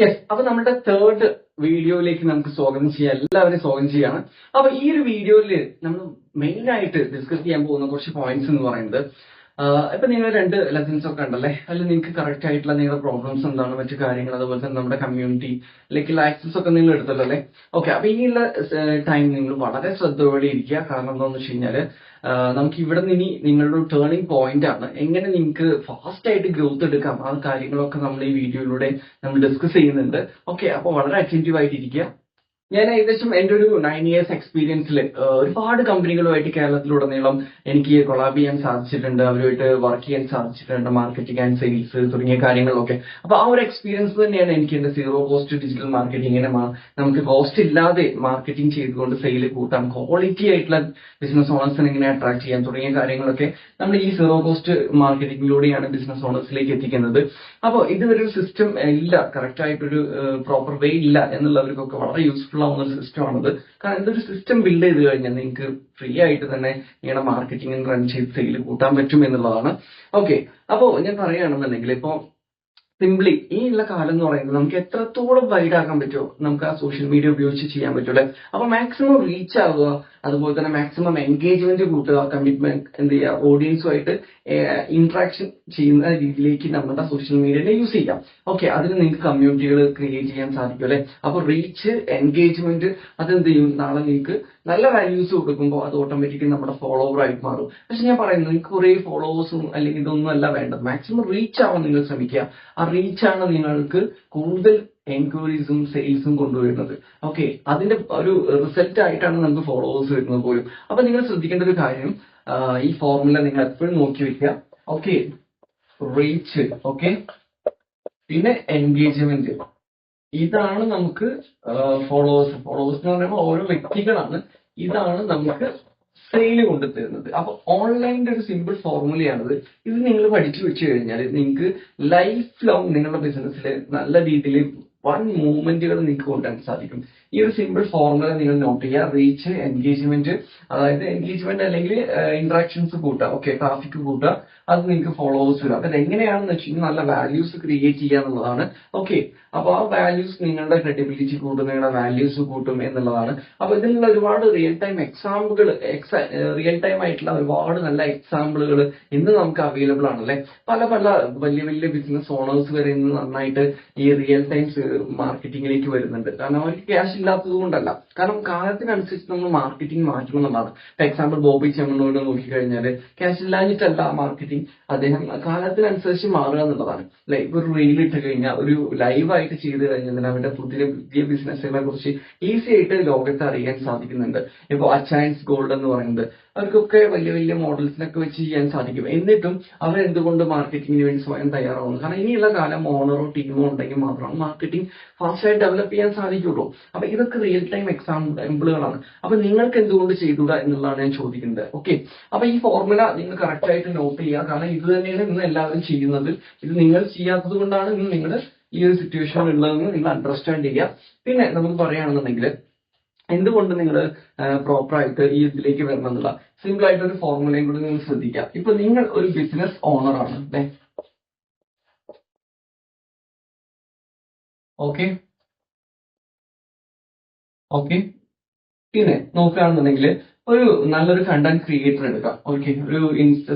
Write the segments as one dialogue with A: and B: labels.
A: Yes, അപ്പൊ നമ്മുടെ third വീഡിയോയിലേക്ക് നമുക്ക് സ്വാഗതം ചെയ്യാം. എല്ലാവരെയും സ്വാഗതം ചെയ്യാണ്. അപ്പൊ ഈ ഒരു വീഡിയോയിൽ നമ്മൾ മെയിൻ ആയിട്ട് ഡിസ്കസ് ചെയ്യാൻ പോകുന്ന കുറച്ച് പോയിന്റ്സ് എന്ന് പറയുന്നത്, ഇപ്പൊ നിങ്ങൾ രണ്ട് ലെസൺസ് ഒക്കെ ഉണ്ടല്ലേ, അതിൽ നിങ്ങൾക്ക് കറക്റ്റ് ആയിട്ടുള്ള നിങ്ങളുടെ പ്രോബ്ലംസ് എന്താണ്, മറ്റു കാര്യങ്ങൾ, അതുപോലെ തന്നെ നമ്മുടെ കമ്മ്യൂണിറ്റിയിലേക്ക് ആക്സസ് ഒക്കെ നിങ്ങൾ എടുത്തല്ലോ അല്ലേ. ഓക്കെ, അപ്പൊ ഇനിയുള്ള ടൈം നിങ്ങൾ വളരെ ശ്രദ്ധയോടെ ഇരിക്കുക. കാരണം എന്താണെന്ന് വെച്ച് കഴിഞ്ഞാല് നമുക്ക് ഇവിടെ നിന്ന് ഇനി നിങ്ങളുടെ ഒരു ടേണിംഗ് പോയിന്റ് ആണ്. എങ്ങനെ നിങ്ങൾക്ക് ഫാസ്റ്റ് ആയിട്ട് ഗ്രോത്ത് എടുക്കാം, ആ കാര്യങ്ങളൊക്കെ നമ്മൾ ഈ വീഡിയോയിലൂടെ നമ്മൾ ഡിസ്കസ് ചെയ്യുന്നുണ്ട്. ഓക്കെ, അപ്പൊ വളരെ അറ്റൻറ്റീവ് ആയിട്ടിരിക്കുക. ഞാൻ ഏകദേശം എൻ്റെ ഒരു 9 years എക്സ്പീരിയൻസിൽ ഒരുപാട് കമ്പനികളുമായിട്ട് കേരളത്തിലുടനീളം എനിക്ക് കൊളാബ് ചെയ്യാൻ സാധിച്ചിട്ടുണ്ട്, അവരുമായിട്ട് വർക്ക് ചെയ്യാൻ സാധിച്ചിട്ടുണ്ട്, മാർക്കറ്റിംഗ് ആൻഡ് സെയിൽസ് തുടങ്ങിയ കാര്യങ്ങളൊക്കെ. അപ്പൊ ആ ഒരു എക്സ്പീരിയൻസ് തന്നെയാണ് എനിക്ക് എന്റെ സീറോ കോസ്റ്റ് ഡിജിറ്റൽ മാർക്കറ്റിംഗിനെ നമുക്ക് കോസ്റ്റ് ഇല്ലാതെ മാർക്കറ്റിംഗ് ചെയ്തുകൊണ്ട് സെയിൽ കൂട്ടാം, ക്വാളിറ്റി ആയിട്ടുള്ള ബിസിനസ് ഓണേഴ്സിനെ എങ്ങനെ അട്രാക്ട് ചെയ്യാൻ തുടങ്ങിയ കാര്യങ്ങളൊക്കെ നമ്മൾ ഈ സീറോ കോസ്റ്റ് മാർക്കറ്റിംഗിലൂടെയാണ് ബിസിനസ് ഓണേഴ്സിലേക്ക് എത്തിക്കുന്നത്. അപ്പോൾ ഇതുവരെ ഒരു സിസ്റ്റം ഇല്ല, കറക്റ്റ് ആയിട്ടൊരു പ്രോപ്പർ വേ ഇല്ല എന്നുള്ളവർക്കൊക്കെ വളരെ യൂസ്ഫുൾ ആവുന്ന ഒരു സിസ്റ്റം ആണത്. കാരണം ഇതൊരു സിസ്റ്റം ബിൽഡ് ചെയ്ത് കഴിഞ്ഞാൽ നിങ്ങൾക്ക് ഫ്രീ ആയിട്ട് തന്നെ നിങ്ങളുടെ മാർക്കറ്റിംഗ് റൺ ചെയ്ത് സെയിൽ കൂട്ടാൻ പറ്റും എന്നുള്ളതാണ്. ഓക്കെ, അപ്പോ ഞാൻ പറയുകയാണെന്നുണ്ടെങ്കിൽ ഇപ്പോ സിംപ്ലി ഈ ഉള്ള കാലം എന്ന് പറയുന്നത് നമുക്ക് എത്രത്തോളം വൈഡ് ആക്കാൻ പറ്റുമോ നമുക്ക് ആ സോഷ്യൽ മീഡിയ ഉപയോഗിച്ച് ചെയ്യാൻ പറ്റൂലെ. അപ്പൊ മാക്സിമം റീച്ച് ആവുക, അതുപോലെ തന്നെ മാക്സിമം എൻഗേജ്മെന്റ് കൂട്ടുക, കമ്മിറ്റ്മെന്റ് എന്ത് ചെയ്യുക, ഓഡിയൻസുമായിട്ട് ഇന്ററാക്ഷൻ ചെയ്യുന്ന രീതിയിലേക്ക് നമ്മുടെ സോഷ്യൽ മീഡിയനെ യൂസ് ചെയ്യാം. ഓക്കെ, അതിന് നിങ്ങൾക്ക് കമ്മ്യൂണിറ്റികൾ ക്രിയേറ്റ് ചെയ്യാൻ സാധിക്കും അല്ലെ. അപ്പൊ റീച്ച്, എൻഗേജ്മെന്റ് അതെന്ത് ചെയ്യും, നാളെ നിങ്ങൾക്ക് നല്ല വാല്യൂസ് കൊടുക്കുമ്പോൾ അത് ഓട്ടോമാറ്റിക്കലി നമ്മുടെ ഫോളോവർ ആയിട്ട് മാറും. പക്ഷെ ഞാൻ പറയുന്നത് നിങ്ങൾക്ക് കുറെ ഫോളോവേഴ്സും അല്ലെങ്കിൽ ഇതൊന്നും അല്ല വേണ്ടത്, മാക്സിമം റീച്ച് ആവാൻ നിങ്ങൾ ശ്രമിക്കുക. ആ റീച്ചാണ് നിങ്ങൾക്ക് കൂടുതൽ എൻക്വയറീസും സെയിൽസും കൊണ്ടുവരുന്നത്. ഓക്കെ, അതിന്റെ ഒരു റിസൾട്ട് ആയിട്ടാണ് നമുക്ക് ഫോളോവേഴ്സ് വരുന്നത് പോലും. അപ്പൊ നിങ്ങൾ ശ്രദ്ധിക്കേണ്ട ഒരു കാര്യം, ഈ ഫോർമുല നിങ്ങൾ എപ്പോഴും നോക്കി വെക്കുക. ഓക്കെ, റീച്ച്, ഓക്കെ, പിന്നെ എൻഗേജ്മെന്റ്, ഇതാണ് നമുക്ക് ഫോളോവേഴ്സ് എന്ന് പറയുമ്പോൾ ഓരോ വ്യക്തികളാണ്, ഇതാണ് നമുക്ക് സെയിൽ കൊണ്ടുതരുന്നത്. അപ്പൊ ഓൺലൈനിന്റെ ഒരു സിമ്പിൾ ഫോർമുലയാണിത്. ഇത് നിങ്ങൾ പഠിച്ചു വെച്ച് കഴിഞ്ഞാൽ നിങ്ങൾക്ക് ലൈഫ് ലോങ് നിങ്ങളുടെ ബിസിനസ്സിൽ നല്ല രീതിയിൽ വൺ മൂവ്മെന്റുകൾ നിങ്ങൾക്ക് കൊണ്ടുവരാൻ സാധിക്കും. ഈ ഒരു സിമ്പിൾ ഫോർമുല നിങ്ങൾ നോട്ട് ചെയ്യുക. റീച്ച്, എൻഗേജ്മെന്റ്, അതായത് എൻഗേജ്മെന്റ് അല്ലെങ്കിൽ ഇന്ററാക്ഷൻസ് കൂട്ടുക, ഓക്കെ, ട്രാഫിക് കൂട്ടുക, അത് നിങ്ങൾക്ക് ഫോളോവേഴ്സ് വരും. അപ്പൊ എങ്ങനെയാണെന്ന് വെച്ച് കഴിഞ്ഞാൽ നല്ല വാല്യൂസ് ക്രിയേറ്റ് ചെയ്യുക എന്നുള്ളതാണ്. ഓക്കെ, അപ്പൊ ആ വാല്യൂസ് നിങ്ങളുടെ ക്രെഡിബിലിറ്റി കൂട്ടും, നിങ്ങളുടെ വാല്യൂസ് കൂട്ടും എന്നുള്ളതാണ്. അപ്പൊ ഇതിനുള്ള ഒരുപാട് റിയൽ ടൈം എക്സാമ്പിളുകൾ, റിയൽ ടൈം ആയിട്ടുള്ള ഒരുപാട് നല്ല എക്സാമ്പിളുകൾ ഇന്ന് നമുക്ക് അവൈലബിൾ ആണല്ലേ. പല വലിയ വലിയ ബിസിനസ് ഓണേഴ്സ് വരെ ഇന്ന് നന്നായിട്ട് ഈ റിയൽ ടൈം മാർക്കറ്റിംഗിലേക്ക് വരുന്നുണ്ട്. കാരണം അവർക്ക് ക്യാഷ് ഇല്ലാത്തത് കൊണ്ടല്ല, കാരണം കാലത്തിനനുസരിച്ച് നമ്മൾ മാർക്കറ്റിംഗ് മാറ്റണം എന്നുള്ളതാണ്. ഫോർ എക്സാമ്പിൾ ബോബി ചെമ്മണ്ണൂരിനെ നോക്കിക്കഴിഞ്ഞാൽ ക്യാഷ് ഇല്ലാഞ്ഞിട്ടല്ല മാർക്കറ്റിംഗ്, അദ്ദേഹം കാലത്തിനനുസരിച്ച് മാറുക എന്നുള്ളതാണ്. ലൈക്ക് ഒരു റീൽ ഇട്ട് കഴിഞ്ഞാൽ, ഒരു ലൈവായിട്ട് ചെയ്ത് കഴിഞ്ഞാൽ അവരുടെ പുതിയ ബിസിനസ്സിനെ കുറിച്ച് ഈസി ആയിട്ട് ലോകത്തെ അറിയാൻ സാധിക്കുന്നുണ്ട്. ഇപ്പൊ അച്ചയൻസ് ഗോൾഡ് എന്ന് പറയുന്നത് അവർക്കൊക്കെ വലിയ വലിയ മോഡൽസിനൊക്കെ വെച്ച് ചെയ്യാൻ സാധിക്കും. എന്നിട്ടും അവരെന്തുകൊണ്ട് മാർക്കറ്റിംഗിന് വേണ്ടി സ്വയം തയ്യാറാവുന്നു? കാരണം ഇനിയുള്ള കാലം ഓണറോ ടീമോ ഉണ്ടെങ്കിൽ മാത്രമാണ് മാർക്കറ്റിംഗ് ഫാസ്റ്റായി ഡെവലപ്പ് ചെയ്യാൻ സാധിക്കുള്ളൂ. അപ്പൊ ഇതൊക്കെ റിയൽ ടൈം എക്സാമ്പിളുകളാണ്. അപ്പൊ നിങ്ങൾക്ക് എന്തുകൊണ്ട് ചെയ്തുകൂടാ എന്നുള്ളതാണ് ഞാൻ ചോദിക്കുന്നത്. ഓക്കെ, അപ്പൊ ഈ ഫോർമുല നിങ്ങൾ കറക്റ്റ് ആയിട്ട് നോട്ട് ചെയ്യുക. കാരണം ഇത് തന്നെയാണ് ഇന്ന് എല്ലാവരും ചെയ്യുന്നത്. ഇത് നിങ്ങൾ ചെയ്യാത്തത് കൊണ്ടാണ് ഇന്ന് നിങ്ങൾ ഈ ഒരു സിറ്റുവേഷൻ ഉള്ളതെന്ന് നിങ്ങൾ അണ്ടർസ്റ്റാൻഡ് ചെയ്യുക. പിന്നെ നമുക്ക് പറയുകയാണെന്നുണ്ടെങ്കിൽ എന്തുകൊണ്ട് നിങ്ങൾ പ്രോപ്പർ ആയിട്ട് ഈ ഇതിലേക്ക് വരണം എന്നുള്ള സിമ്പിൾ ആയിട്ട് ഒരു ഫോർമുലയും കൂടി നിങ്ങൾ ശ്രദ്ധിക്കുക. ഇപ്പൊ നിങ്ങൾ ഒരു ബിസിനസ് ഓണർ ആണ് അല്ലെ. ഓക്കെ, പിന്നെ നോക്കുകയാണെന്നുണ്ടെങ്കിൽ ഒരു നല്ലൊരു കണ്ടന്റ് ക്രിയേറ്റർ എടുക്കാം. ഓക്കെ, ഒരു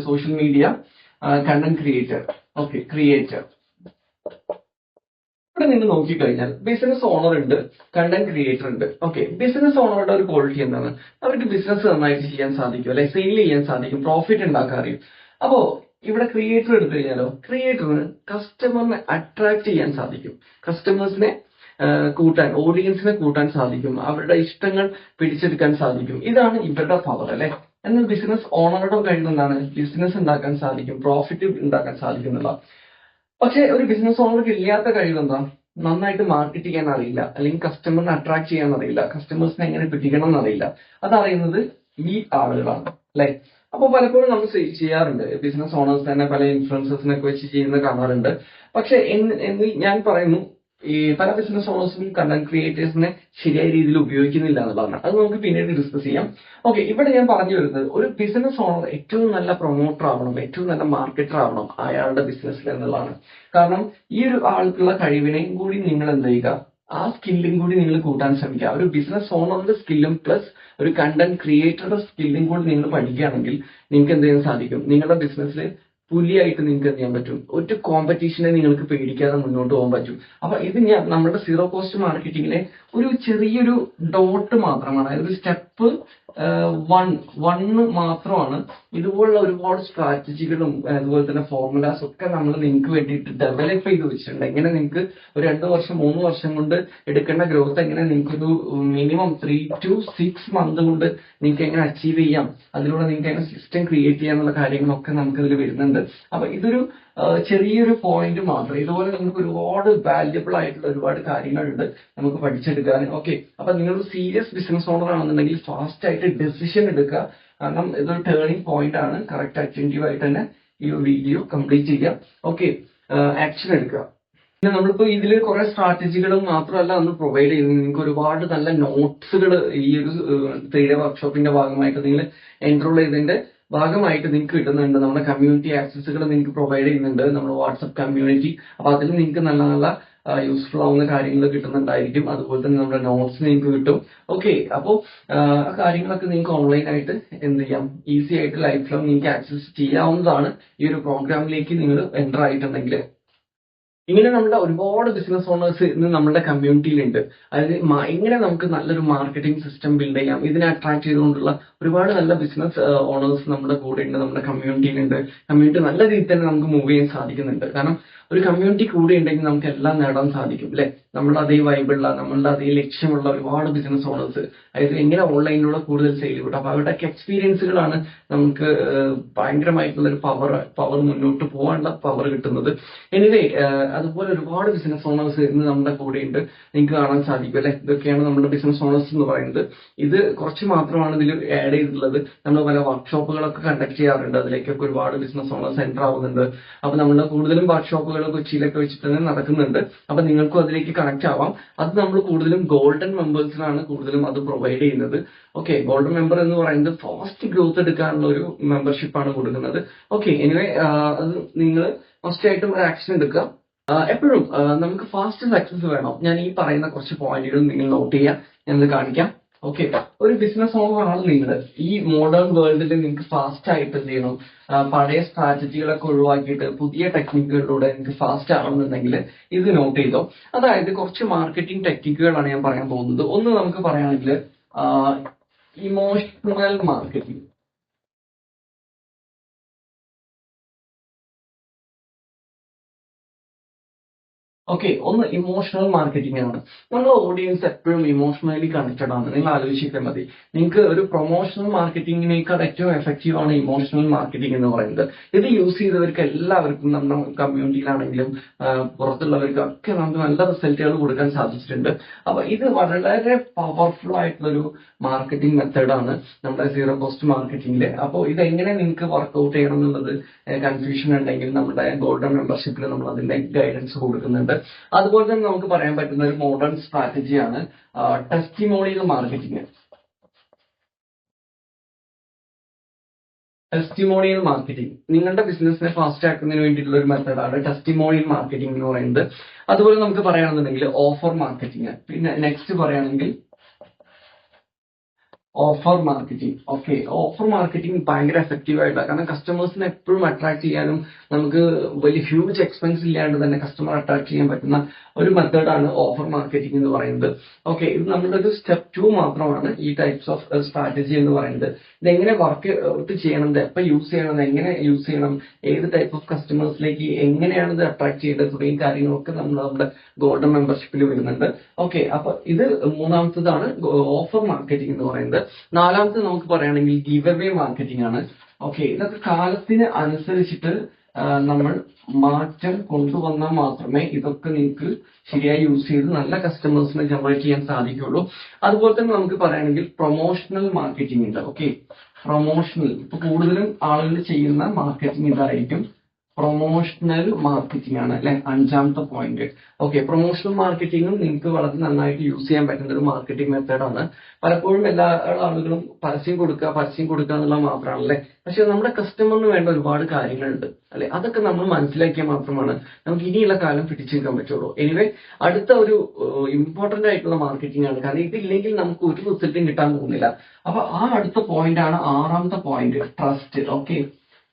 A: social media content creator. Okay, creator. ഇവിടെ നിങ്ങൾ നോക്കിക്കഴിഞ്ഞാൽ ബിസിനസ് ഓണർ ഉണ്ട്, കണ്ടന്റ് ക്രിയേറ്റർ ഉണ്ട്. ഓക്കെ, ബിസിനസ് ഓണറുടെ ഒരു ക്വാളിറ്റി എന്താണ്? അവർക്ക് ബിസിനസ് നന്നായിട്ട് ചെയ്യാൻ സാധിക്കും അല്ലെ, സെയിൽ ചെയ്യാൻ സാധിക്കും, പ്രോഫിറ്റ് ഉണ്ടാക്കാൻ അറിയും. അപ്പോ ഇവിടെ ക്രിയേറ്റർ എടുത്തു കഴിഞ്ഞാലോ, ക്രിയേറ്ററിന് കസ്റ്റമറിനെ അട്രാക്ട് ചെയ്യാൻ സാധിക്കും, കസ്റ്റമേഴ്സിനെ കൂട്ടാൻ, ഓഡിയൻസിനെ കൂട്ടാൻ സാധിക്കും, അവരുടെ ഇഷ്ടങ്ങൾ പിടിച്ചെടുക്കാൻ സാധിക്കും. ഇതാണ് ഇവരുടെ പവർ അല്ലെ. എന്നാൽ ബിസിനസ് ഓണറുടെ കഴിവ് എന്താണ്? ബിസിനസ് ഉണ്ടാക്കാൻ സാധിക്കും, പ്രോഫിറ്റ് ഉണ്ടാക്കാൻ സാധിക്കും എന്നുള്ള. പക്ഷെ ഒരു ബിസിനസ് ഓണർക്ക് ഇല്ലാത്ത കഴിവ് എന്താ? നന്നായിട്ട് മാർക്കറ്റ് ചെയ്യാൻ അറിയില്ല, അല്ലെങ്കിൽ കസ്റ്റമറിനെ അട്രാക്ട് ചെയ്യാൻ അറിയില്ല, കസ്റ്റമേഴ്സിനെ എങ്ങനെ പിടിക്കണം എന്നറിയില്ല. അതറിയുന്നത് ഈ ആളുകളാണ് അല്ലെ. അപ്പൊ പലപ്പോഴും നമ്മൾ ചെയ്യാറുണ്ട്, ബിസിനസ് ഓണേഴ്സ് തന്നെ പല ഇൻഫ്ലുവൻസേഴ്സിനൊക്കെ വെച്ച് ചെയ്യുന്ന കാണാറുണ്ട്. പക്ഷെ ഞാൻ പറയുന്നു, ഈ പല ബിസിനസ് ഓണേഴ്സും കണ്ടന്റ് ക്രിയേറ്റേഴ്സിനെ ശരിയായ രീതിയിൽ ഉപയോഗിക്കുന്നില്ല എന്നുള്ളതാണ്. അത് നമുക്ക് പിന്നീട് ഡിസ്കസ് ചെയ്യാം. ഓക്കെ, ഇവിടെ ഞാൻ പറഞ്ഞു വരുന്നത് ഒരു ബിസിനസ് ഓണർ ഏറ്റവും നല്ല പ്രൊമോട്ടർ ആവണം, ഏറ്റവും നല്ല മാർക്കറ്റർ ആവണം അയാളുടെ ബിസിനസ്സിൽ എന്നുള്ളതാണ്. കാരണം ഈ ഒരു ആൾക്കുള്ള കഴിവിനെയും കൂടി നിങ്ങൾ എന്ത് ചെയ്യുക, ആ സ്കില്ലും കൂടി നിങ്ങൾ കൂട്ടാൻ ശ്രമിക്കുക. ഒരു ബിസിനസ് ഓണറിന്റെ സ്കില്ലും പ്ലസ് ഒരു കണ്ടന്റ് ക്രിയേറ്ററുടെ സ്കില്ലും കൂടി നിങ്ങൾ പഠിക്കുകയാണെങ്കിൽ നിങ്ങൾക്ക് എന്ത് ചെയ്യാൻ സാധിക്കും, നിങ്ങളുടെ ബിസിനസ്സിൽ പുലിയായിട്ട് നിങ്ങൾക്ക് എന്ത് ചെയ്യാൻ പറ്റും, ഒരു കോമ്പറ്റീഷനെ നിങ്ങൾക്ക് പേടിക്കാതെ മുന്നോട്ട് പോകാൻ പറ്റും. അപ്പൊ ഇത് നമ്മുടെ സീറോ കോസ്റ്റ് മാർക്കറ്റിംഗിലെ ഒരു ചെറിയൊരു ഡോട്ട് മാത്രമാണ്, അതായത് ഒരു സ്റ്റെപ്പ് വണ്ണ് മാത്രമാണ്. ഇതുപോലുള്ള ഒരുപാട് സ്ട്രാറ്റജികളും അതുപോലെ തന്നെ ഫോർമുലാസ് ഒക്കെ നമ്മൾ നിങ്ങൾക്ക് വേണ്ടിയിട്ട് ഡെവലപ്പ് ചെയ്ത് വെച്ചിട്ടുണ്ട്. എങ്ങനെ നിങ്ങൾക്ക് ഒരു 2 വർഷം 3 വർഷം കൊണ്ട് എടുക്കേണ്ട ഗ്രോത്ത് എങ്ങനെ നിങ്ങൾക്ക് ഒരു മിനിമം 3 to 6 months കൊണ്ട് നിങ്ങൾക്ക് എങ്ങനെ അച്ചീവ് ചെയ്യാം, അതിലൂടെ നിങ്ങൾക്ക് എങ്ങനെ സിസ്റ്റം ക്രിയേറ്റ് ചെയ്യാന്നുള്ള കാര്യങ്ങളൊക്കെ നമുക്ക് ഇതിൽ വരുന്നുണ്ട്. അപ്പൊ ഇതൊരു ചെറിയൊരു പോയിന്റ് മാത്രം. ഇതുപോലെ നമുക്ക് ഒരുപാട് വാല്യബിൾ ആയിട്ടുള്ള ഒരുപാട് കാര്യങ്ങളുണ്ട് നമുക്ക് പഠിച്ചെടുക്കാൻ. ഓക്കെ, അപ്പൊ നിങ്ങൾ സീരിയസ് ബിസിനസ് ഓണർ ആണെന്നുണ്ടെങ്കിൽ ഫാസ്റ്റ് ആയിട്ട് ഡെസിഷൻ എടുക്കുക. കാരണം ഇതൊരു ടേണിംഗ് പോയിന്റ് ആണ്. കറക്റ്റ് അറ്റൻറ്റീവ് ആയിട്ട് തന്നെ ഈ വീഡിയോ കംപ്ലീറ്റ് ചെയ്യുക. ഓക്കെ, ആക്ഷൻ എടുക്കുക. പിന്നെ നമ്മളിപ്പോ ഇതിൽ കുറെ സ്ട്രാറ്റജികളും മാത്രമല്ല നമ്മൾ പ്രൊവൈഡ് ചെയ്യുന്നത്, നിങ്ങൾക്ക് ഒരുപാട് നല്ല നോട്ട്സുകൾ ഈ ഒരു 3-day വർക്ക്ഷോപ്പിന്റെ ഭാഗമായിട്ട് നിങ്ങൾ എൻറോൾ ചെയ്തതിന്റെ ഭാഗമായിട്ട് നിങ്ങൾക്ക് കിട്ടുന്നുണ്ട്. നമ്മുടെ കമ്മ്യൂണിറ്റി ആക്സസുകൾ നിങ്ങൾക്ക് പ്രൊവൈഡ് ചെയ്യുന്നുണ്ട്, നമ്മുടെ വാട്സപ്പ് കമ്മ്യൂണിറ്റി. അപ്പൊ അതിൽ നിങ്ങൾക്ക് നല്ല നല്ല യൂസ്ഫുൾ ആവുന്ന കാര്യങ്ങൾ കിട്ടുന്നുണ്ടായിരിക്കും. അതുപോലെ തന്നെ നമ്മുടെ നോട്ട്സ് നിങ്ങൾക്ക് കിട്ടും. ഓക്കെ, അപ്പോൾ ആ കാര്യങ്ങളൊക്കെ നിങ്ങൾക്ക് ഓൺലൈനായിട്ട് എന്ത് ചെയ്യാം, ഈസി ആയിട്ട് ലൈഫ് ലോങ് നിങ്ങൾക്ക് ആക്സസ് ചെയ്യാവുന്നതാണ് ഈ ഒരു പ്രോഗ്രാമിലേക്ക് നിങ്ങൾ എൻ്റർ ആയിട്ടുണ്ടെങ്കിൽ. ഇങ്ങനെ നമ്മുടെ ഒരുപാട് ബിസിനസ് ഓണേഴ്സ് ഇന്ന് നമ്മുടെ കമ്മ്യൂണിറ്റിയിലുണ്ട്. അതായത് എങ്ങനെ നമുക്ക് നല്ലൊരു മാർക്കറ്റിംഗ് സിസ്റ്റം ബിൽഡ് ചെയ്യാം, ഇതിനെ അട്രാക്ട് ചെയ്തുകൊണ്ടുള്ള ഒരുപാട് നല്ല ബിസിനസ് ഓണേഴ്സ് നമ്മുടെ കൂടെ ഉണ്ട്, നമ്മുടെ കമ്മ്യൂണിറ്റിയിലുണ്ട്. കമ്മ്യൂണിറ്റി നല്ല രീതിയിൽ തന്നെ നമുക്ക് മൂവ് ചെയ്യാൻ സാധിക്കുന്നുണ്ട്. കാരണം ഒരു കമ്മ്യൂണിറ്റി കൂടെ ഉണ്ടെങ്കിൽ നമുക്ക് എല്ലാം നേടാൻ സാധിക്കും അല്ലെ. നമ്മളുടെ അതേ വൈബുള്ള, നമ്മളുടെ അതേ ലക്ഷ്യമുള്ള ഒരുപാട് ബിസിനസ് ഓണേഴ്സ്, അതായത് എങ്ങനെ ഓൺലൈനിലൂടെ കൂടുതൽ സെയിൽ കിട്ടും. അപ്പൊ അവരുടെയൊക്കെ എക്സ്പീരിയൻസുകളാണ് നമുക്ക് ഭയങ്കരമായിട്ടുള്ള ഒരു പവർ മുന്നോട്ട് പോകാനുള്ള പവർ കിട്ടുന്നത്. എനിവേ, അതുപോലെ ഒരുപാട് ബിസിനസ് ഓണേഴ്സ് ഇന്ന് നമ്മുടെ കൂടെ ഉണ്ട്, നിങ്ങൾക്ക് കാണാൻ സാധിക്കും അല്ലെ. ഇതൊക്കെയാണ് നമ്മുടെ ബിസിനസ് ഓണേഴ്സ് എന്ന് പറയുന്നത്. ഇത് കുറച്ച് മാത്രമാണ് ഇതിൽ ആഡ് ചെയ്തിട്ടുള്ളത്. നമ്മൾ പല വർക്ക്ഷോപ്പുകളൊക്കെ കണ്ടക്ട് ചെയ്യാറുണ്ട്, അതിലേക്കൊക്കെ ഒരുപാട് ബിസിനസ് ഓണേഴ്സ് എൻ്റർ ആവുന്നുണ്ട്. അപ്പൊ നമ്മുടെ കൂടുതലും വർക്ക്ഷോപ്പുകൾ കൊച്ചിയിലൊക്കെ വെച്ചിട്ട് തന്നെ നടക്കുന്നുണ്ട്. അപ്പൊ നിങ്ങൾക്കും അതിലേക്ക് കണക്ട് ആവാം. അത് നമ്മൾ കൂടുതലും ഗോൾഡൻ മെമ്പേഴ്സിനാണ് കൂടുതലും അത് പ്രൊവൈഡ് ചെയ്യുന്നത്. ഓക്കെ, ഗോൾഡൻ മെമ്പർ എന്ന് പറയുന്നത് ഫാസ്റ്റ് ഗ്രോത്ത് എടുക്കാനുള്ള ഒരു മെമ്പർഷിപ്പാണ് കൊടുക്കുന്നത്. ഓക്കെ, എനിവേ, അത് നിങ്ങൾ ഫസ്റ്റ് ആയിട്ടും ഒരു ആക്ഷൻ എടുക്കുക. എപ്പോഴും നമുക്ക് ഫാസ്റ്റ് സക്സസ് വേണം. ഞാൻ ഈ പറയുന്ന കുറച്ച് പോയിന്റുകൾ നിങ്ങൾ നോട്ട് ചെയ്യാം, ഞാനത് കാണിക്കാം. ഓക്കെ, ഒരു ബിസിനസ് ഓണർ ആണ് നിങ്ങൾ. ഈ മോഡേൺ വേൾഡിൽ നിങ്ങൾക്ക് ഫാസ്റ്റ് ആയിട്ട് എന്ത് ചെയ്യണം, പഴയ സ്ട്രാറ്റജികളൊക്കെ ഒഴിവാക്കിയിട്ട് പുതിയ ടെക്നിക്കുകളിലൂടെ നിങ്ങൾക്ക് ഫാസ്റ്റ് ആവണമെന്നുണ്ടെങ്കിൽ ഇത് നോട്ട് ചെയ്തോ. അതായത് കുറച്ച് മാർക്കറ്റിംഗ് ടെക്നിക്കുകളാണ് ഞാൻ പറയാൻ പോകുന്നത്. ഒന്ന് നമുക്ക് പറയുകയാണെങ്കിൽ ഇമോഷണൽ മാർക്കറ്റിംഗ്. ഓക്കെ, ഒന്ന് ഇമോഷണൽ മാർക്കറ്റിംഗ് ആണ്. നമ്മുടെ ഓഡിയൻസ് എപ്പോഴും ഇമോഷണലി കണക്റ്റഡ് ആണ്. നിങ്ങൾ ആലോചിച്ചാൽ മതി, നിങ്ങൾക്ക് ഒരു പ്രൊമോഷണൽ മാർക്കറ്റിംഗിനേക്കാൾ ഏറ്റവും എഫക്റ്റീവ് ആണ് ഇമോഷണൽ മാർക്കറ്റിംഗ് എന്ന് പറയുന്നത്. ഇത് യൂസ് ചെയ്തവർക്ക് എല്ലാവർക്കും നമ്മുടെ കമ്മ്യൂണിറ്റിയിലാണെങ്കിലും പുറത്തുള്ളവർക്കും ഒക്കെ നമുക്ക് നല്ല റിസൾട്ടുകൾ കൊടുക്കാൻ സാധിച്ചിട്ടുണ്ട്. അപ്പൊ ഇത് വളരെ പവർഫുൾ ആയിട്ടുള്ളൊരു മാർക്കറ്റിംഗ് മെത്തേഡാണ് നമ്മുടെ സീറോ കോസ്റ്റ് മാർക്കറ്റിംഗില്. അപ്പോൾ ഇതെങ്ങനെ നിങ്ങൾക്ക് വർക്ക്ഔട്ട് ചെയ്യണം എന്നുള്ളത് കൺഫ്യൂഷൻ ഉണ്ടെങ്കിൽ നമ്മുടെ ഗോൾഡൻ മെമ്പർഷിപ്പിൽ നമ്മൾ അതിന്റെ ഗൈഡൻസ് കൊടുക്കുന്നുണ്ട്. അതുപോലെ തന്നെ നമുക്ക് പറയാൻ പറ്റുന്ന ഒരു മോഡേൺ സ്ട്രാറ്റജിയാണ് ടെസ്റ്റിമോണിയൽ മാർക്കറ്റിംഗ്. ടെസ്റ്റിമോണിയൽ മാർക്കറ്റിംഗ് നിങ്ങളുടെ ബിസിനസിനെ ഫാസ്റ്റ് ആക്കുന്നതിന് വേണ്ടിയിട്ടുള്ള ഒരു മെത്തേഡാണ് ടെസ്റ്റിമോണിയൽ മാർക്കറ്റിംഗ് എന്ന് പറയുന്നത്. അതുപോലെ നമുക്ക് പറയുകയാണെന്നുണ്ടെങ്കിൽ ഓഫർ മാർക്കറ്റിംഗ്. പിന്നെ നെക്സ്റ്റ് പറയുകയാണെങ്കിൽ offer marketing. Okay, offer marketing ഭയങ്കര എഫക്റ്റീവ് ആയിട്ടാണ്. കാരണം കസ്റ്റമേഴ്സിനെ എപ്പോഴും അട്രാക്ട് ചെയ്യാനും നമുക്ക് വലിയ ഹ്യൂജ് എക്സ്പെൻസ് ഇല്ലാണ്ട് തന്നെ കസ്റ്റമർ അട്രാക്ട് ചെയ്യാൻ പറ്റുന്ന ഒരു മെത്തേഡാണ് ഓഫർ മാർക്കറ്റിംഗ് എന്ന് പറയുന്നത്. ഓക്കെ, ഇത് നമ്മുടെ ഒരു സ്റ്റെപ്പ് 2 മാത്രമാണ് ഈ ടൈപ്സ് ഓഫ് സ്ട്രാറ്റജി എന്ന് പറയുന്നത്. ഇതെങ്ങനെ വർക്ക് ചെയ്യണം, ഇത് എപ്പോൾ യൂസ് ചെയ്യണം, എങ്ങനെ യൂസ് ചെയ്യണം, ഏത് ടൈപ്പ് ഓഫ് കസ്റ്റമേഴ്സിലേക്ക് എങ്ങനെയാണ് ഇത് അട്രാക്ട് ചെയ്യേണ്ടത് തുടങ്ങിയ കാര്യങ്ങളൊക്കെ നമ്മൾ നമ്മുടെ ഗോൾഡൻ മെമ്പർഷിപ്പിൽ വരുന്നുണ്ട്. ഓക്കെ, അപ്പൊ ഇത് മൂന്നാമത്തതാണ് ഓഫർ മാർക്കറ്റിംഗ് എന്ന് പറയുന്നത്. നാലാമത്തെ നമുക്ക് പറയുകയാണെങ്കിൽ ഗിവ് അവേ മാർക്കറ്റിംഗ് ആണ്. ഓക്കെ, ഇതൊക്കെ കാലത്തിന് അനുസരിച്ചിട്ട് നമ്മൾ മാറ്റം കൊണ്ടുവന്നാൽ മാത്രമേ ഇതൊക്കെ നിങ്ങൾക്ക് ശരിയായി യൂസ് ചെയ്ത് നല്ല കസ്റ്റമേഴ്സിനെ ജനറേറ്റ് ചെയ്യാൻ സാധിക്കുള്ളൂ. അതുപോലെ തന്നെ നമുക്ക് പറയുകയാണെങ്കിൽ പ്രൊമോഷണൽ മാർക്കറ്റിംഗ് ഉണ്ട്. ഓക്കെ, പ്രൊമോഷണൽ ഇപ്പൊ കൂടുതലും ആളുകൾ ചെയ്യുന്ന മാർക്കറ്റിംഗ് ഇതായിരിക്കും, പ്രൊമോഷണൽ മാർക്കറ്റിംഗ് ആണ് അല്ലെ 5ാമത്തെ പോയിന്റ്. ഓക്കെ, പ്രൊമോഷണൽ മാർക്കറ്റിംഗും നിങ്ങൾക്ക് വളരെ നന്നായിട്ട് യൂസ് ചെയ്യാൻ പറ്റുന്ന ഒരു മാർക്കറ്റിംഗ് മെത്തേഡാണ്. പലപ്പോഴും എല്ലാ ആളുകളും പരസ്യം കൊടുക്കുക എന്നുള്ളത് മാത്രമാണല്ലേ. പക്ഷെ നമ്മുടെ കസ്റ്റമറിന് വേണ്ട ഒരുപാട് കാര്യങ്ങളുണ്ട് അല്ലെ. അതൊക്കെ നമ്മൾ മനസ്സിലാക്കിയാൽ മാത്രമാണ് നമുക്ക് ഇനിയുള്ള കാലം പിടിച്ചു നിൽക്കാൻ പറ്റുള്ളൂ. എനിവേ, അടുത്ത ഒരു ഇമ്പോർട്ടന്റ് ആയിട്ടുള്ള മാർക്കറ്റിംഗ് ആണ്. കാരണം ഇതില്ലെങ്കിൽ നമുക്ക് ഒരു റിസൾട്ടും കിട്ടാൻ പോകുന്നില്ല. അപ്പൊ ആ അടുത്ത പോയിന്റ് ആണ് 6ാമത്തെ പോയിന്റ്, ട്രസ്റ്റ്. ഓക്കെ,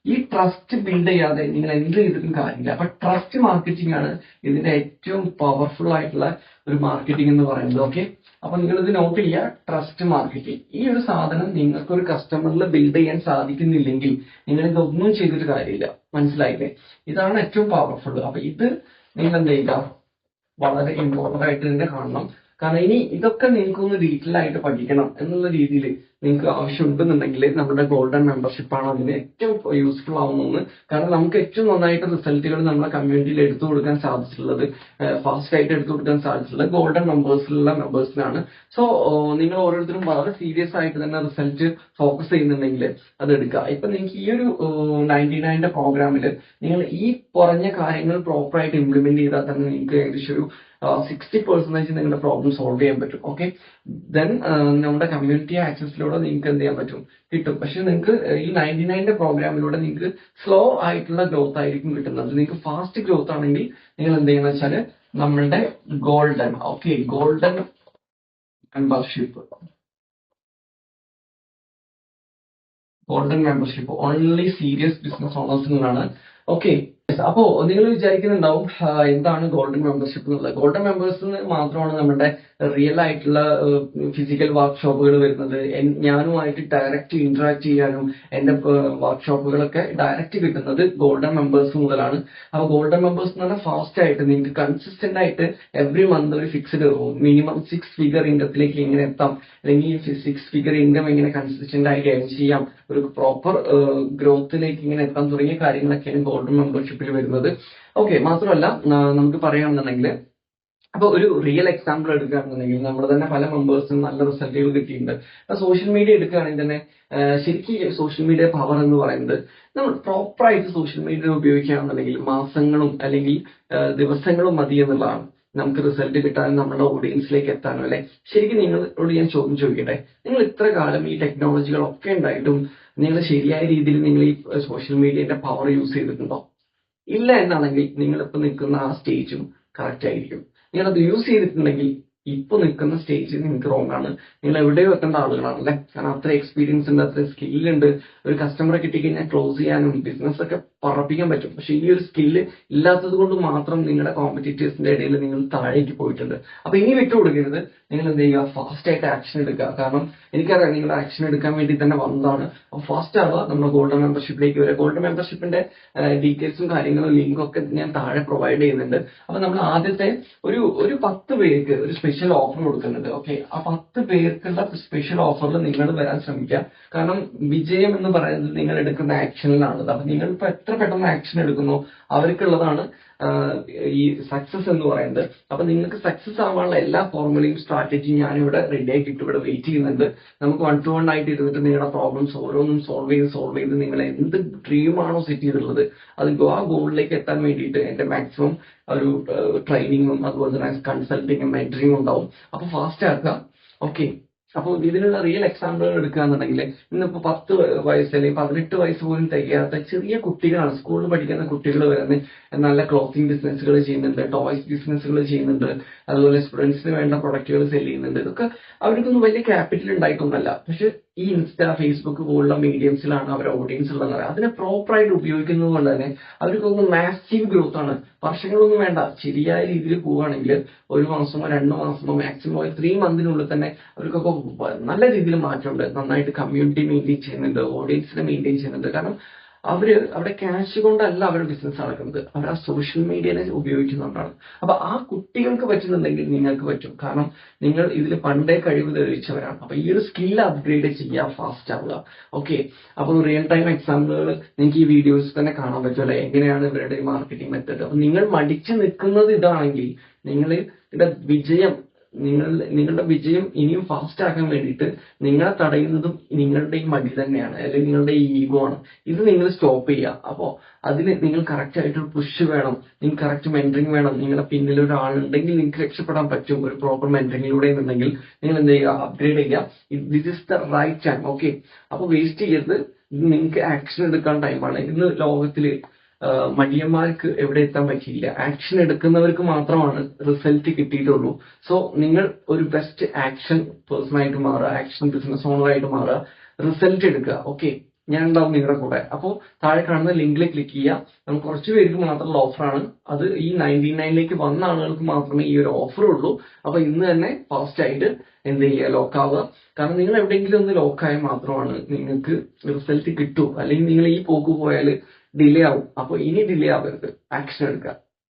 A: ഈ ട്രസ്റ്റ് ബിൽഡ് ചെയ്യാതെ നിങ്ങൾ എന്ത് ചെയ്തിട്ടും കാര്യമില്ല. അപ്പൊ ട്രസ്റ്റ് മാർക്കറ്റിംഗ് ആണ് ഇതിന്റെ ഏറ്റവും പവർഫുൾ ആയിട്ടുള്ള ഒരു മാർക്കറ്റിംഗ് എന്ന് പറയുന്നത്. ഓക്കെ, അപ്പൊ നിങ്ങൾ ഇത് നോട്ട് ചെയ്യുക, ട്രസ്റ്റ് മാർക്കറ്റിംഗ്. ഈ ഒരു സാധനം നിങ്ങൾക്ക് ഒരു കസ്റ്റമറിൽ ബിൽഡ് ചെയ്യാൻ സാധിക്കുന്നില്ലെങ്കിൽ നിങ്ങൾ ഇതൊന്നും ചെയ്തിട്ട് കാര്യമില്ല. മനസ്സിലായില്ലേ? ഇതാണ് ഏറ്റവും പവർഫുൾ. അപ്പൊ ഇത് നിങ്ങൾ എന്ത് ചെയ്യുക, വളരെ ഇമ്പോർട്ടന്റ് ആയിട്ട് തന്നെ കാണണം. കാരണം ഇനി ഇതൊക്കെ നിങ്ങൾക്കൊന്ന് ഡീറ്റെയിൽ ആയിട്ട് പഠിക്കണം എന്നുള്ള രീതിയിൽ നിങ്ങൾക്ക് ആവശ്യമുണ്ടെന്നുണ്ടെങ്കിൽ നമ്മുടെ ഗോൾഡൻ മെമ്പർഷിപ്പ് ആണ് അതിന് ഏറ്റവും യൂസ്ഫുൾ ആവുന്നത്. കാരണം നമുക്ക് ഏറ്റവും നന്നായിട്ട് റിസൾട്ടുകൾ നമ്മുടെ കമ്മ്യൂണിറ്റിയിൽ എടുത്തു കൊടുക്കാൻ സാധിച്ചിട്ടുള്ളത്, ഫാസ്റ്റ് ആയിട്ട് എടുത്തു കൊടുക്കാൻ സാധിച്ചിട്ടുള്ളത് ഗോൾഡൻ മെമ്പേഴ്സിലുള്ള മെമ്പേഴ്സിനാണ്. സോ നിങ്ങൾ ഓരോരുത്തരും വളരെ സീരിയസ് ആയിട്ട് തന്നെ റിസൾട്ട് ഫോക്കസ് ചെയ്യുന്നുണ്ടെങ്കിൽ അത് എടുക്കുക. ഇപ്പൊ നിങ്ങൾക്ക് ഈ ഒരു 99ന്റെ പ്രോഗ്രാമിൽ നിങ്ങൾ ഈ പറഞ്ഞ കാര്യങ്ങൾ പ്രോപ്പറായിട്ട് ഇംപ്ലിമെന്റ് ചെയ്താൽ തന്നെ നിങ്ങൾക്ക് ഏകദേശം ഒരു 60% നിങ്ങളുടെ പ്രോബ്ലം സോൾവ് ചെയ്യാൻ പറ്റും. ഓക്കെ, ദെൻ നമ്മുടെ കമ്മ്യൂണിറ്റി ആക്സസിലൂടെ നിങ്ങൾക്ക് എന്ത് ചെയ്യാൻ പറ്റും, കിട്ടും. പക്ഷെ നിങ്ങൾക്ക് ഈ 99ന്റെ പ്രോഗ്രാമിലൂടെ നിങ്ങൾക്ക് സ്ലോ ആയിട്ടുള്ള ഗ്രോത്ത് ആയിരിക്കും കിട്ടുന്നത്. നിങ്ങൾക്ക് ഫാസ്റ്റ് ഗ്രോത്ത് ആണെങ്കിൽ നിങ്ങൾ എന്ത് ചെയ്യുന്ന വെച്ചാൽ നമ്മളുടെ golden membership only serious business ഓണേഴ്സിനാണ്. ഓക്കെ, അപ്പോ നിങ്ങൾ വിചാരിക്കുന്നുണ്ടാവും എന്താണ് ഗോൾഡൻ മെമ്പർഷിപ്പ് എന്നുള്ളത്. ഗോൾഡൻ മെമ്പേഴ്സിന് മാത്രമാണ് നമ്മുടെ റിയൽ ആയിട്ടുള്ള ഫിസിക്കൽ വർക്ക്ഷോപ്പുകൾ വരുന്നത്. ഞാനുമായിട്ട് ഡയറക്റ്റ് ഇന്ററാക്ട് ചെയ്യാനും എന്റെ വർക്ക്ഷോപ്പുകളൊക്കെ ഡയറക്റ്റ് കിട്ടുന്നത് ഗോൾഡൻ മെമ്പേഴ്സ് മുതലാണ്. അപ്പൊ ഗോൾഡൻ മെമ്പേഴ്സ് എന്ന് പറഞ്ഞാൽ ഫാസ്റ്റ് ആയിട്ട് നിങ്ങൾക്ക് കൺസിസ്റ്റന്റ് ആയിട്ട് എവറി മന്ത് ഒരു ഫിക്സ്ഡ് മിനിമം 6 ഫിഗർ ഇൻകത്തിലേക്ക് എങ്ങനെ എത്താം, അല്ലെങ്കിൽ 6 ഫിഗർ ഇൻകം എങ്ങനെ കൺസിസ്റ്റന്റ് ആയിട്ട് ഏൺ ചെയ്യാം, ഒരു പ്രോപ്പർ ഗ്രോത്തിലേക്ക് ഇങ്ങനെ എത്താൻ തുടങ്ങിയ കാര്യങ്ങളൊക്കെയാണ് ഗോൾഡൻ മെമ്പർഷിപ്പിൽ വരുന്നത്. ഓക്കെ, മാത്രമല്ല നമുക്ക് പറയുകയാണെന്നുണ്ടെങ്കിൽ അപ്പൊ ഒരു റിയൽ എക്സാമ്പിൾ എടുക്കുകയാണെന്നുണ്ടെങ്കിൽ നമ്മൾ തന്നെ പല മെമ്പേഴ്സിനും നല്ല റിസൾട്ടുകൾ കിട്ടിയിട്ടുണ്ട്. അപ്പൊ സോഷ്യൽ മീഡിയ എടുക്കുകയാണെങ്കിൽ തന്നെ ശരിക്കും സോഷ്യൽ മീഡിയ പവർ എന്ന് പറയുന്നത് നമ്മൾ പ്രോപ്പറായിട്ട് സോഷ്യൽ മീഡിയ ഉപയോഗിക്കുകയാണെന്നുണ്ടെങ്കിൽ മാസങ്ങളും അല്ലെങ്കിൽ ദിവസങ്ങളും മതി എന്നുള്ളതാണ് നമുക്ക് റിസൾട്ട് കിട്ടാനും നമ്മുടെ ഓഡിയൻസിലേക്ക് എത്താനും അല്ലെ. ശരിക്കും നിങ്ങളോട് ഞാൻ ചോദ്യം ചോദിക്കട്ടെ, നിങ്ങൾ ഇത്ര കാലം ഈ ടെക്നോളജികളൊക്കെ ഉണ്ടായിട്ടും നിങ്ങൾ ശരിയായ രീതിയിൽ നിങ്ങൾ ഈ സോഷ്യൽ മീഡിയയുടെ പവർ യൂസ് ചെയ്തിട്ടുണ്ടോ? ഇല്ല എന്നാണെങ്കിൽ നിങ്ങളിപ്പോ നിൽക്കുന്ന ആ സ്റ്റേജും കറക്റ്റ് ആയിരിക്കും. നിങ്ങളത് യൂസ് ചെയ്തിട്ടുണ്ടെങ്കിൽ ഇപ്പൊ നിൽക്കുന്ന സ്റ്റേജ് നിങ്ങൾക്ക് റോങ് ആണ്. നിങ്ങൾ എവിടെയോ എത്തേണ്ട ആളുകളാണ് അല്ലെ. കാരണം അത്ര എക്സ്പീരിയൻസ് ഉണ്ട്, അത്ര സ്കില്ലുണ്ട്. ഒരു കസ്റ്റമറെ കിട്ടിക്കഴിഞ്ഞാൽ ക്ലോസ് ചെയ്യാനും ബിസിനസ് ഒക്കെ പറപ്പിക്കാൻ പറ്റും. പക്ഷെ ഈ ഒരു സ്കില്ല് ഇല്ലാത്തത് കൊണ്ട് മാത്രം നിങ്ങളുടെ കോമ്പറ്റീറ്റേഴ്സിന്റെ ഇടയിൽ നിങ്ങൾ താഴേക്ക് പോയിട്ടുണ്ട്. അപ്പൊ ഇനി വിട്ടുകൊടുക്കരുത്. നിങ്ങൾ എന്ത് ചെയ്യുക, ഫാസ്റ്റ് ആയിട്ട് ആക്ഷൻ എടുക്കുക. കാരണം എനിക്കറിയാം നിങ്ങൾ ആക്ഷൻ എടുക്കാൻ വേണ്ടി തന്നെ വന്നതാണ്. അപ്പൊ ഫാസ്റ്റ് ആവുക, നമ്മുടെ ഗോൾഡൻ മെമ്പർഷിപ്പിലേക്ക് വരിക. ഗോൾഡൻ മെമ്പർഷിപ്പിന്റെ ഡീറ്റെയിൽസും കാര്യങ്ങളും ലിങ്കും ഒക്കെ ഞാൻ താഴെ പ്രൊവൈഡ് ചെയ്യുന്നുണ്ട്. അപ്പൊ നമ്മൾ ആദ്യത്തെ ഒരു 10 പേർക്ക് ഒരു സ്പെഷ്യൽ ഓഫർ കൊടുക്കുന്നുണ്ട്. ഓക്കെ, ആ 10 പേർക്കുള്ള സ്പെഷ്യൽ ഓഫറിൽ നിങ്ങൾ വരാൻ ശ്രമിക്കുക. കാരണം വിജയം എന്ന് പറയുന്നത് നിങ്ങൾ എടുക്കുന്ന ആക്ഷനിലാണ്. അപ്പൊ നിങ്ങൾ ഇപ്പൊ എത്ര പെട്ടെന്ന് ആക്ഷൻ എടുക്കുന്നു അവർക്കുള്ളതാണ് ഈ സക്സസ് എന്ന് പറയുന്നത്. അപ്പൊ നിങ്ങൾക്ക് സക്സസ് ആവാനുള്ള എല്ലാ ഫോർമുലയും സ്ട്രാറ്റജിയും ഞാനിവിടെ റെഡി ആക്കിയിട്ട് ഇവിടെ വെയിറ്റ് ചെയ്യുന്നുണ്ട്. നമുക്ക് 1 to 1 ആയിട്ട് ഇരുന്നിട്ട് നിങ്ങളുടെ പ്രോബ്ലംസ് ഓരോന്നും സോൾവ് ചെയ്ത് നിങ്ങൾ എന്ത് ഡ്രീമാണോ സെറ്റ് ചെയ്തിട്ടുള്ളത് അത് ആ ഗോളിലേക്ക് എത്താൻ വേണ്ടിയിട്ട് എന്റെ മാക്സിമം ഒരു ട്രെയിനിങ്ങും അതുപോലെ തന്നെ കൺസൾട്ടിങ്ങും മെന്ററിങ്ങും ഉണ്ടാവും. അപ്പൊ ഫാസ്റ്റ് ആക്കുക. ഓക്കെ, അപ്പോൾ ഇതിനുള്ള റിയൽ എക്സാമ്പിളുകൾ എടുക്കുകയാണെന്നുണ്ടെങ്കിൽ ഇന്നിപ്പോ 10 വയസ്സ് അല്ലെങ്കിൽ 18 വയസ്സ് പോലും തികയാത്ത ചെറിയ കുട്ടികളാണ്, സ്കൂളിൽ പഠിക്കുന്ന കുട്ടികൾ വരുന്ന നല്ല ക്ലോത്തിങ് ബിസിനസ്സുകൾ ചെയ്യുന്നുണ്ട്, ടോയ്സ് ബിസിനസ്സുകൾ ചെയ്യുന്നുണ്ട്, അതുപോലെ സ്റ്റുഡൻസിന് വേണ്ട പ്രൊഡക്റ്റുകൾ സെല് ചെയ്യുന്നുണ്ട്. ഇതൊക്കെ അവർക്കൊന്നും വലിയ ക്യാപിറ്റൽ ഉണ്ടായിട്ടൊന്നല്ല. പക്ഷെ ഈ ഇൻസ്റ്റ, ഫേസ്ബുക്ക് പോലുള്ള മീഡിയംസിലാണ് അവരുടെ ഓഡിയൻസ് ഉള്ളത്. അതിനെ പ്രോപ്പറായിട്ട് ഉപയോഗിക്കുന്നത് കൊണ്ട് തന്നെ അവർക്കൊന്ന് മാസീവ് ഗ്രോത്ത് ആണ്. വർഷങ്ങളൊന്നും വേണ്ട, ശരിയായ രീതിയിൽ പോവുകയാണെങ്കിൽ 1 മാസമോ 2 മാസമോ മാക്സിമം 3 മന്തിനുള്ളിൽ തന്നെ അവർക്കൊക്കെ നല്ല രീതിയിൽ മാറ്റമുണ്ട്. നന്നായിട്ട് കമ്മ്യൂണിറ്റി മെയിൻറ്റെയിൻ ചെയ്യുന്നുണ്ട്, ഓഡിയൻസിനെ മെയിൻറ്റെയിൻ ചെയ്യുന്നുണ്ട്. കാരണം അവിടെ ക്യാഷ് കൊണ്ടല്ല അവരുടെ ബിസിനസ് നടക്കുന്നത്, അവർ ആ സോഷ്യൽ മീഡിയനെ ഉപയോഗിക്കുന്നുണ്ടാണ്. അപ്പൊ ആ കുട്ടികൾക്ക് പറ്റുന്നുണ്ടെങ്കിൽ നിങ്ങൾക്ക് പറ്റും. കാരണം നിങ്ങൾ ഇതിൽ പണ്ടേ കഴിവ് തെളിയിച്ചവരാണ്. അപ്പൊ ഈ ഒരു സ്കിൽ അപ്ഗ്രേഡ് ചെയ്യുക, ഫാസ്റ്റ് ആവുക. ഓക്കെ, അപ്പൊ റിയൽ ടൈം എക്സാമ്പിളുകൾ നിങ്ങൾക്ക് ഈ വീഡിയോസ് തന്നെ കാണാൻ പറ്റുമല്ലോ, എങ്ങനെയാണ് ഇവരുടെ മാർക്കറ്റിംഗ് മെത്തേഡ്. അപ്പൊ നിങ്ങൾ മടിച്ചു നിൽക്കുന്നത് ഇതാണെങ്കിൽ നിങ്ങളുടെ വിജയം നിങ്ങളുടെ വിജയം ഇനിയും ഫാസ്റ്റ് ആക്കാൻ വേണ്ടിയിട്ട് നിങ്ങളെ തടയുന്നതും നിങ്ങളുടെ ഈ മടി തന്നെയാണ്, അല്ലെങ്കിൽ നിങ്ങളുടെ ഈ ഈഗോ ആണ്. ഇത് നിങ്ങൾ സ്റ്റോപ്പ് ചെയ്യുക. അപ്പോൾ അതിന് നിങ്ങൾ കറക്റ്റ് ആയിട്ട് പുഷ് വേണം, നിങ്ങൾക്ക് കറക്റ്റ് മെന്ററിങ് വേണം. നിങ്ങളുടെ പിന്നിൽ ഒരാളുണ്ടെങ്കിൽ നിങ്ങൾക്ക് രക്ഷപ്പെടാൻ പറ്റും ഒരു പ്രോപ്പർ മെന്ററിങ്ങിലൂടെ എന്നുണ്ടെങ്കിൽ നിങ്ങൾ എന്ത് ചെയ്യുക, അപ്ഗ്രേഡ് ചെയ്യുക. This is the right time. Okay, അപ്പൊ വേസ്റ്റ് ചെയ്യരുത്. ഇത് നിങ്ങൾക്ക് ആക്ഷൻ എടുക്കാൻ ടൈമാണ്. ഇന്ന് ലോകത്തില് മടിയന്മാർക്ക് എവിടെ എത്താൻ പറ്റിയില്ല. ആക്ഷൻ എടുക്കുന്നവർക്ക് മാത്രമാണ് റിസൾട്ട് കിട്ടിയിട്ടുള്ളൂ. സോ നിങ്ങൾ ഒരു ബെസ്റ്റ് ആക്ഷൻ പേഴ്സൺ ആയിട്ട് മാറുക, ആക്ഷൻ ബിസിനസ് ഓണർ ആയിട്ട് മാറുക, റിസൾട്ട് എടുക്കുക. ഓക്കെ, ഞാൻ ഉണ്ടാവും നിങ്ങളുടെ കൂടെ. അപ്പോൾ താഴെ കാണുന്ന ലിങ്കിൽ ക്ലിക്ക് ചെയ്യുക. നമുക്ക് കുറച്ച് പേർക്ക് മാത്രമുള്ള ഓഫറാണ്. അത് ഈ 99ലേക്ക് വന്ന ആളുകൾക്ക് മാത്രമേ ഈ ഒരു ഓഫർ ഉള്ളൂ. അപ്പൊ ഇന്ന് തന്നെ ഫാസ്റ്റ് ആയിട്ട് എന്ത് ചെയ്യുക, ലോക്ക് ആവുക. കാരണം നിങ്ങൾ എവിടെയെങ്കിലും ഒന്ന് ലോക്കായാൽ മാത്രമാണ് നിങ്ങൾക്ക് റിസൾട്ട് കിട്ടൂ. അല്ലെങ്കിൽ നിങ്ങൾ ഈ പോക്ക് പോയാൽ ഡിലേ ആവും. അപ്പൊ ഇനി ഡിലേ ആവരുത്, ആക്ഷൻ എടുക്കുക.